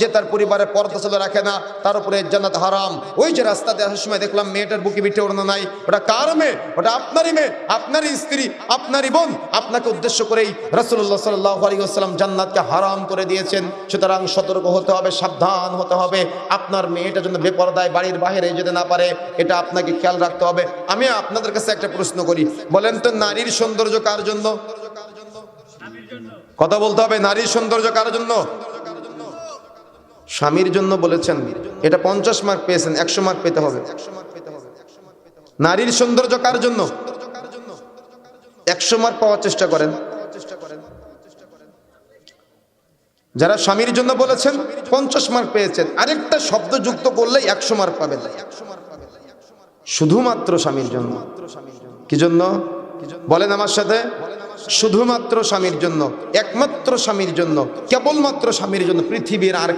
যে তার পরিবারে পর্দা চালু রাখে না, তার উপরে জান্নাত হারাম। ওই যে রাস্তাতে আসার সময় দেখলাম মেয়েটার বুকে পিঠে ওড়না নাই, ওটা কার মেয়ে? ওটা আপনারই মেয়ে, আপনারই স্ত্রী, আপনারই বোন। আপনাকে উদ্দেশ্য করেই রাসূলুল্লাহ সাল্লাল্লাহু আলাইহি ওয়াসাল্লাম জান্নাতকে হারাম করে দিয়েছেন। সুতরাং সতর্ক হতে হবে, সাবধান হতে হবে। আপনার মেয়েটা যেন বেপরদায় বাড়ির বাইরে যেতে না পারে, এটা আপনাকে খেয়াল রাখতে হবে। আমি আপনাদের কাছে একটা প্রশ্ন করি, বলেন তো নারীর সৌন্দর্য কার জন্য? কথা বলতে হবে, নারীর সৌন্দর্য কার জন্য? স্বামীর জন্য বলেছেন। এটা 50 মার্ক পেয়েছেন, 100 মার্ক পেতে হবে। নারীর সৌন্দর্য কার জন্য? 100 মার্ক পাওয়ার চেষ্টা করেন। যারা স্বামীর জন্য বলেছেন 50 মার্ক পেয়েছেন, আরেকটা শব্দ যুক্ত করলে 100 মার্ক পাবেন। শুধুমাত্র স্বামীর জন্য। কি জন্য বলেন আমার সাথে? শুধুমাত্র স্বামীর জন্য, একমাত্র স্বামীর জন্য, কেবলমাত্র স্বামীর জন্য, পৃথিবীর আর